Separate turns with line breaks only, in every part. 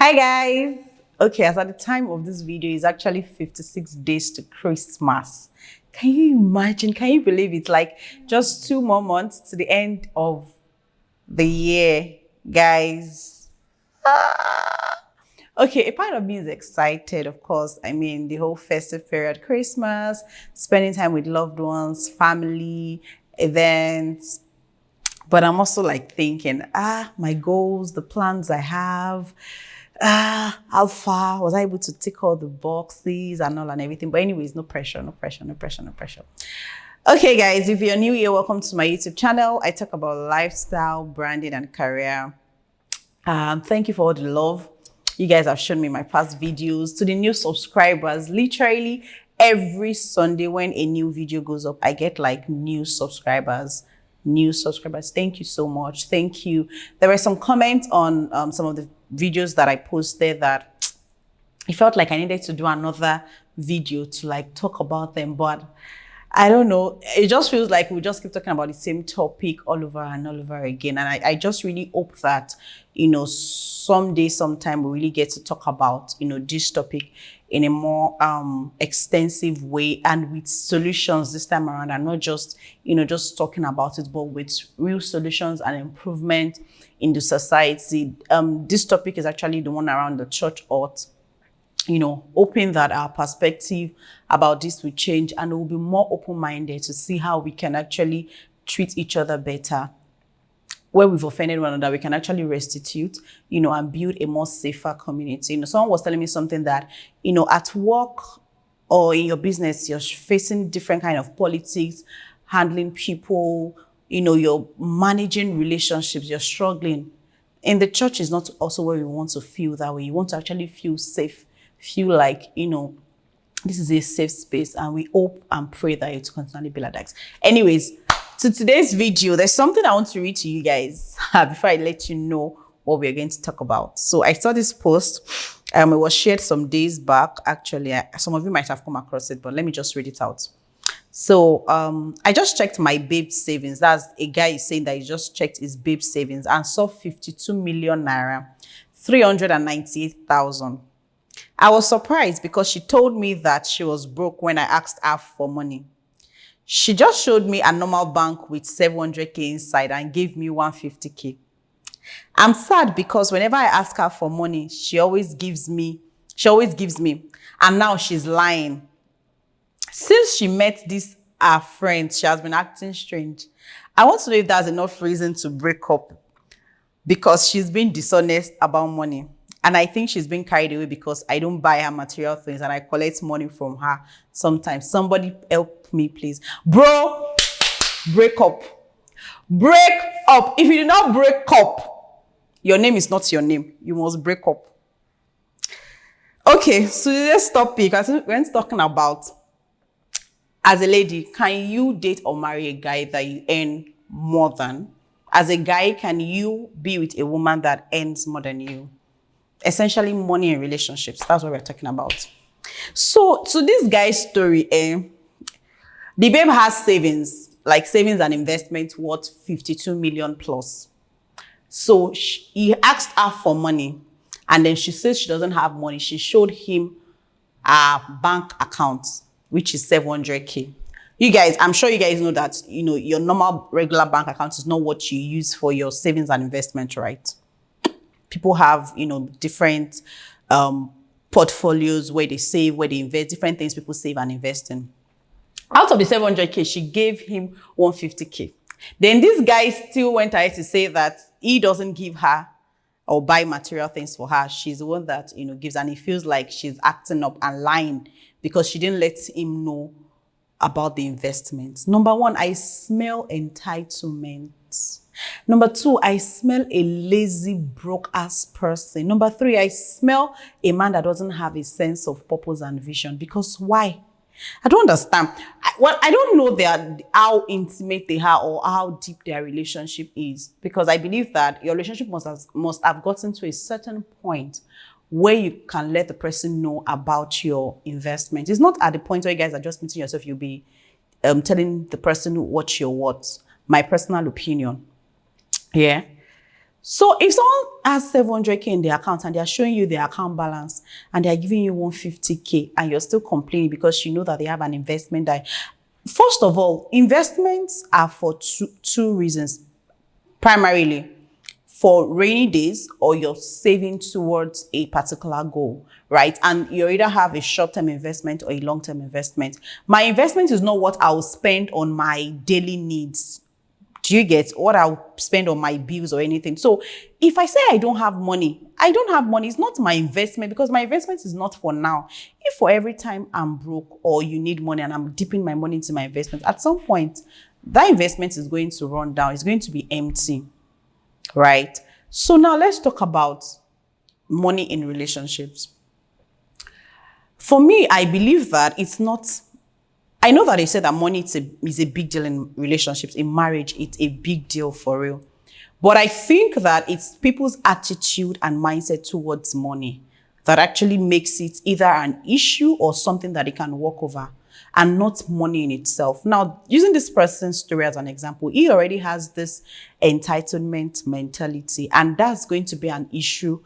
Hi guys. Okay, as at the time of this video, it's actually 56 days to Christmas. Can you imagine? Can you believe it? Like just 2 more months to the end of the year, guys. Okay, a part of me is excited, of course. I mean, the whole festive period, Christmas, spending time with loved ones, family, events. But I'm also like thinking, my goals, the plans I have, how far was I able to tick all the boxes and all and everything. But anyways, no pressure, no pressure, no pressure, no pressure. Okay, guys, if you're new here, welcome to my YouTube channel. I talk about lifestyle, branding, and career. Thank you for all the love you guys have shown me in my past videos. To the new subscribers, literally every Sunday when a new video goes up, I get like new subscribers. Thank you so much. Thank you. There were some comments on some of the videos that I posted that it felt like I needed to do another video to like talk about them, but I don't know. It just feels like we just keep talking about the same topic all over and all over again. And I just really hope that, someday, sometime we really get to talk about, this topic in a more extensive way and with solutions this time around, and not just, just talking about it, but with real solutions and improvement in the society. This topic is actually the one around the church ought, hoping that our perspective about this will change and we'll be more open-minded to see how we can actually treat each other better. Where we've offended one another, we can actually restitute, and build a more safer community. Someone was telling me something that, at work or in your business, you're facing different kind of politics, handling people, you're managing relationships, you're struggling. In the church is not also where we want to feel that way. You want to actually feel safe, feel like, this is a safe space, and we hope and pray that it continually be like that. Anyways, to today's video, there's something I want to read to you guys before I let you know what we're going to talk about. So I saw this post. It was shared some days back. Actually, some of you might have come across it, but let me just read it out. So I just checked my babe savings. That's a guy saying that he just checked his babe savings and saw 52 million naira, 398,000. I was surprised because she told me that she was broke when I asked her for money. She just showed me a normal bank with 700k inside and gave me 150k. I'm sad because whenever I ask her for money, she always gives me. And now she's lying. Since she met this her friend, she has been acting strange. I want to know if that's enough reason to break up, because she's been dishonest about money. And I think she's been carried away because I don't buy her material things and I collect money from her sometimes. Somebody help me, please. Bro, break up. Break up. If you do not break up, your name is not your name. You must break up. Okay, so today's topic, we're talking about, as a lady, can you date or marry a guy that you earn more than? As a guy, can you be with a woman that earns more than you? Essentially, money in relationships. That's what we're talking about. So this guy's story, the babe has savings and investment worth 52 million plus. So he asked her for money, and then she says she doesn't have money. She showed him her bank account, which is 700k. You guys, I'm sure you guys know that, your normal regular bank account is not what you use for your savings and investment, right? People have, different portfolios where they save, where they invest, different things people save and invest in. Out of the 700k, she gave him 150k. Then this guy still went ahead to say that he doesn't give her or buy material things for her. She's the one that, gives, and he feels like she's acting up and lying because she didn't let him know about the investments. Number one, I smell entitlement. Number two, I smell a lazy, broke-ass person. Number three, I smell a man that doesn't have a sense of purpose and vision. Because why? I don't understand. I don't know how intimate they are or how deep their relationship is. Because I believe that your relationship must have gotten to a certain point where you can let the person know about your investment. It's not at the point where you guys are just meeting yourself, you'll be telling the person what you're worth. My personal opinion. Yeah. So if someone has 700K in their account and they are showing you their account balance and they are giving you 150K and you're still complaining because you know that they have an investment that, first of all, investments are for two reasons. Primarily, for rainy days or you're saving towards a particular goal, right? And you either have a short-term investment or a long-term investment. My investment is not what I'll spend on my daily needs. Do you get what I'll spend on my bills or anything? So if I say I don't have money, it's not my investment because my investment is not for now. If for every time I'm broke or you need money and I'm dipping my money into my investment, at some point, that investment is going to run down. It's going to be empty, right? So now let's talk about money in relationships. For me, I believe that it's not, I know that they said that money is a big deal in relationships. In marriage, it's a big deal for real. But I think that it's people's attitude and mindset towards money that actually makes it either an issue or something that they can walk over, and not money in itself. Now, using this person's story as an example, he already has this entitlement mentality, and that's going to be an issue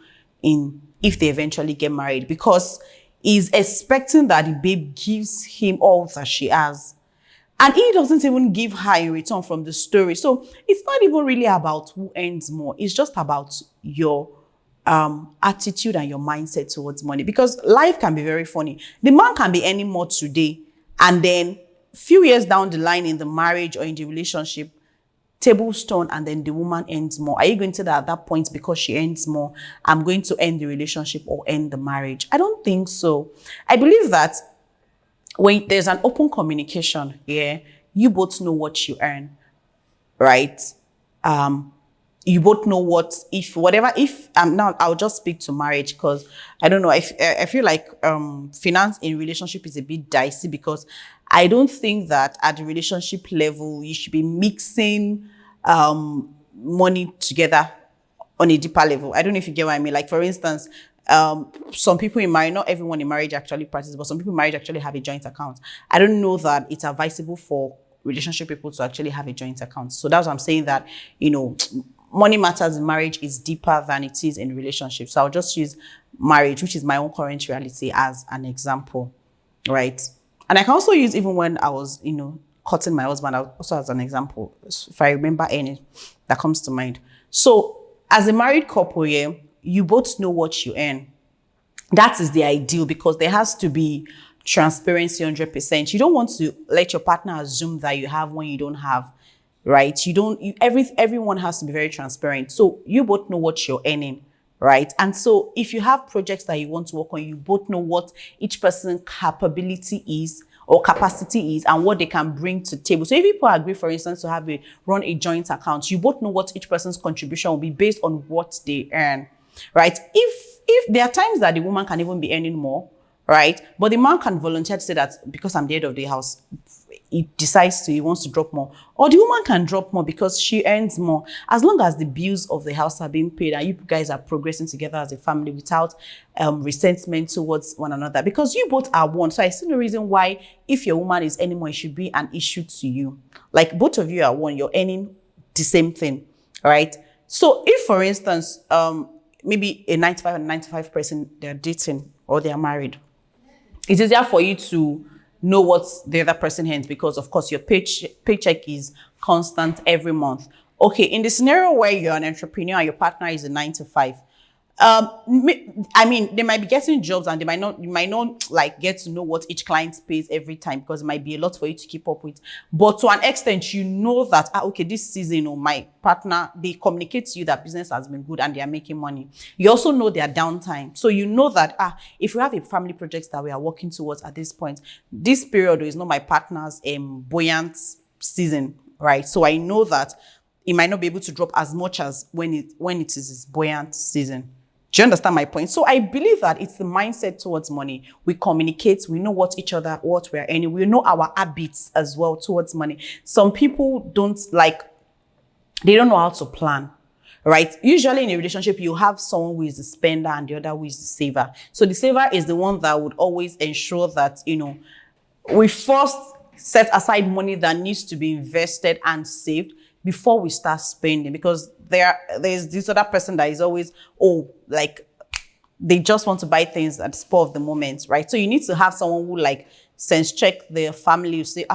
if they eventually get married, because he's expecting that the babe gives him all that she has. And he doesn't even give her in return from the story. So it's not even really about who earns more. It's just about your attitude and your mindset towards money. Because life can be very funny. The man can be earning more today, and then few years down the line in the marriage or in the relationship, tables turn and then the woman earns more. Are you going to say that at that point, because she earns more, I'm going to end the relationship or end the marriage? I don't think so. I believe that when there's an open communication here, you both know what you earn, right? You both know now I'll just speak to marriage, because I don't know, I feel like finance in relationship is a bit dicey, because I don't think that at the relationship level you should be mixing money together on a deeper level. I don't know if you get what I mean. Like, for instance, some people in marriage, not everyone in marriage actually practices, but some people in marriage actually have a joint account. I don't know that it's advisable for relationship people to actually have a joint account. So that's what I'm saying, that, money matters in marriage is deeper than it is in relationships. So I'll just use marriage, which is my own current reality, as an example, right? And I can also use even when I was, courting my husband, also as an example, if I remember any that comes to mind. So as a married couple here, you both know what you earn. That is the ideal, because there has to be transparency 100%. You don't want to let your partner assume that you have when you don't have, right? Everyone has to be very transparent. So you both know what you're earning, right? And so if you have projects that you want to work on, you both know what each person's capability is or capacity is and what they can bring to the table. So if people agree, for instance, to run a joint account, you both know what each person's contribution will be based on what they earn, right? If there are times that the woman can even be earning more, right? But the man can volunteer to say that because I'm the head of the house, he wants to drop more. Or the woman can drop more because she earns more. As long as the bills of the house are being paid and you guys are progressing together as a family without resentment towards one another. Because you both are one. So I see no reason why, if your woman is earning more, it should be an issue to you. Like, both of you are one. You're earning the same thing, right? So if, for instance, maybe a 95 and 95 person, they're dating or they're married, it's easier for you to know what the other person earns, because of course your paycheck is constant every month. Okay, in the scenario where you're an entrepreneur and your partner is a 9 to 5, I mean, they might be getting jobs and you might not like get to know what each client pays every time, because it might be a lot for you to keep up with. But to an extent, you know that, okay, this season, my partner, they communicate to you that business has been good and they are making money. You also know their downtime. So you know that, if we have a family project that we are working towards at this point, this period is not my partner's buoyant season, right? So I know that it might not be able to drop as much as when it is his buoyant season. Do you understand my point? So I believe that it's the mindset towards money. We communicate, we know what we're earning, we know our habits as well towards money. Some people they don't know how to plan, right? Usually in a relationship, you have someone who is the spender and the other who is the saver. So the saver is the one that would always ensure that, we first set aside money that needs to be invested and saved. before we start spending, because there's this other person that is always, oh, like they just want to buy things at the spur of the moment, right? So you need to have someone who like sense check their family. You say,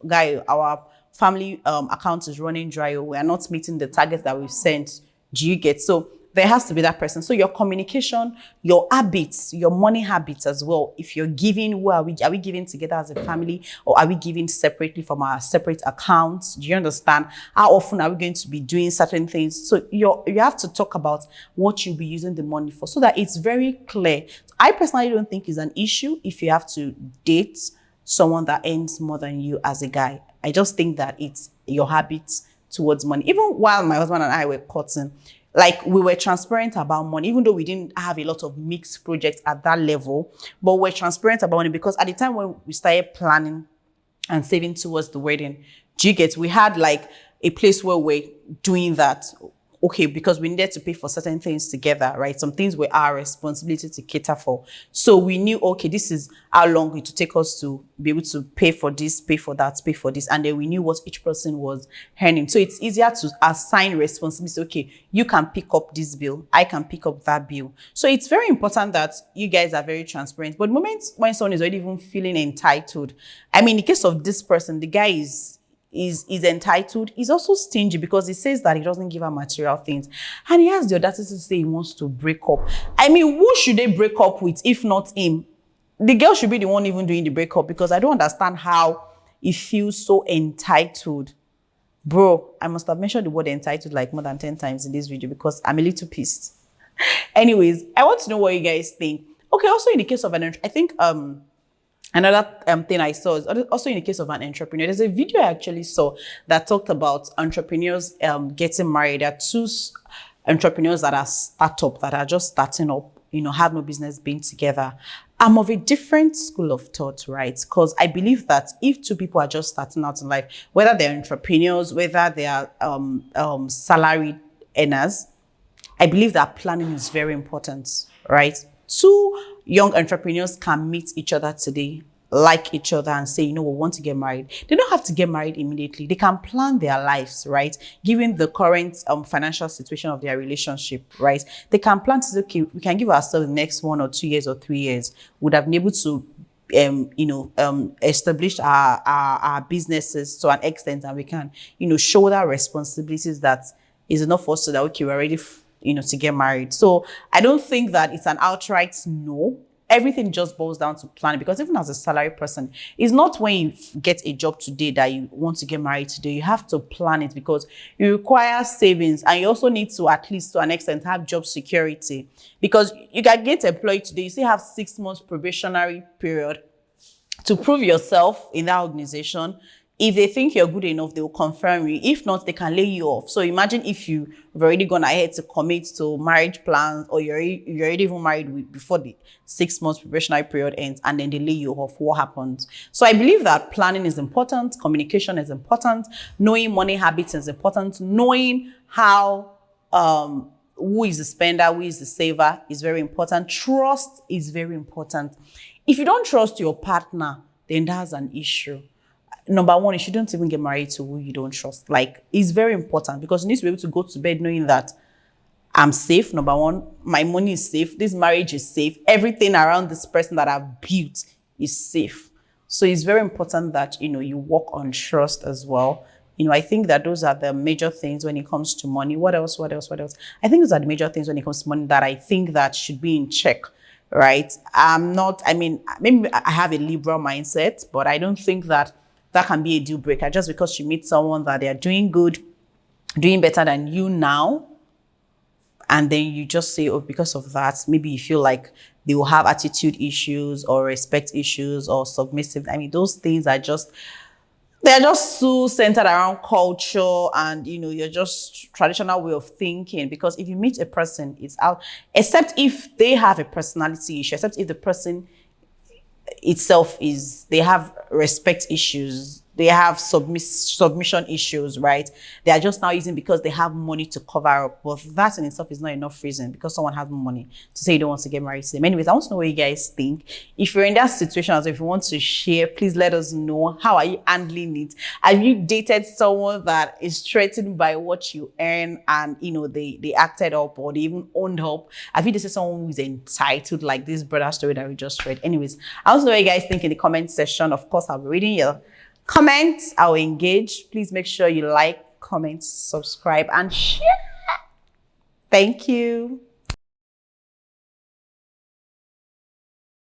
guy, our family account is running dry, or we are not meeting the targets that we've sent. Do you get? So there has to be that person. So your communication, your habits, your money habits as well. If you're giving, who are we giving together as a family, or are we giving separately from our separate accounts? Do you understand? How often are we going to be doing certain things? So you have to talk about what you'll be using the money for, so that it's very clear. I personally don't think it's an issue if you have to date someone that earns more than you as a guy. I just think that it's your habits towards money. Even while my husband and I were courting, like we were transparent about money, even though we didn't have a lot of mixed projects at that level, but we're transparent about money, because at the time when we started planning and saving towards the wedding, do you get, we had like a place where we're doing that. Okay, because we needed to pay for certain things together, right? Some things were our responsibility to cater for. So we knew, okay, this is how long it would take us to be able to pay for this, pay for that, pay for this. And then we knew what each person was earning. So it's easier to assign responsibility. Okay, you can pick up this bill, I can pick up that bill. So it's very important that you guys are very transparent. But the moment when someone is already even feeling entitled, I mean, in the case of this person, the guy is entitled. He's also stingy, because he says that he doesn't give her material things, and he has the audacity to say he wants to break up. I mean, who should they break up with if not him? The girl should be the one even doing the breakup, because I don't understand how he feels so entitled. Bro, I must have mentioned the word entitled like more than 10 times in this video, because I'm a little pissed. Anyways, I want to know what you guys think. Okay, also in the case of I think another thing I saw is also in the case of an entrepreneur. There's a video I actually saw that talked about entrepreneurs getting married. There are two entrepreneurs that are that are just starting up, have no business being together. I'm of a different school of thought, right? Because I believe that if two people are just starting out in life, whether they're entrepreneurs, whether they are salaried earners, I believe that planning is very important, right? Two young entrepreneurs can meet each other today, like each other, and say, we want to get married. They don't have to get married immediately. They can plan their lives, right? Given the current financial situation of their relationship, right? They can plan to say, okay, we can give ourselves the next 1 or 2 years or 3 years. Would have been able to establish our businesses to an extent, and we can, shoulder responsibilities that is enough for us, so that, okay, we're ready to get married. So I don't think that it's an outright no. Everything just boils down to planning, because even as a salary person, it's not when you get a job today that you want to get married today. You have to plan it, because you require savings, and you also need to, at least to an extent, have job security, because you can get employed today. You still have 6 months probationary period to prove yourself in that organization. If they think you're good enough, they will confirm you. If not, they can lay you off. So imagine if you've already gone ahead to commit to marriage plans, or you're already even married before the 6 months probationary period ends, and then they lay you off. What happens? So I believe that planning is important, communication is important, knowing money habits is important, knowing how who is the spender, who is the saver is very important. Trust is very important. If you don't trust your partner, then that's an issue. Number one, you shouldn't even get married to who you don't trust. Like, it's very important, because you need to be able to go to bed knowing that I'm safe. Number one, my money is safe. This marriage is safe. Everything around this person that I've built is safe. So it's very important that, you work on trust as well. I think that those are the major things when it comes to money. What else? I think those are the major things when it comes to money that I think that should be in check, right? Maybe I have a liberal mindset, but I don't think that can be a deal breaker just because you meet someone that they are doing good, doing better than you now, and then you just say, oh, because of that, maybe you feel like they will have attitude issues or respect issues or submissive. Those things they're just so centered around culture and, you're just traditional way of thinking. Because if you meet a person, it's out, except if they have a personality issue, except if the person itself they have respect issues, they have submission issues, right? They are just now using because they have money to cover up. But that in itself is not enough reason because someone has money to say you don't want to get married to them. Anyways, I want to know what you guys think. If you're in that situation, as if you want to share, please let us know. How are you handling it? Have you dated someone that is threatened by what you earn and they acted up or they even owned up? Have you dated someone who's entitled, like this brother story that we just read? Anyways, I want to know what you guys think in the comment section. Of course, I'll be reading your comments. I'll engage. Please make sure you like, comment, subscribe, and share. Thank you.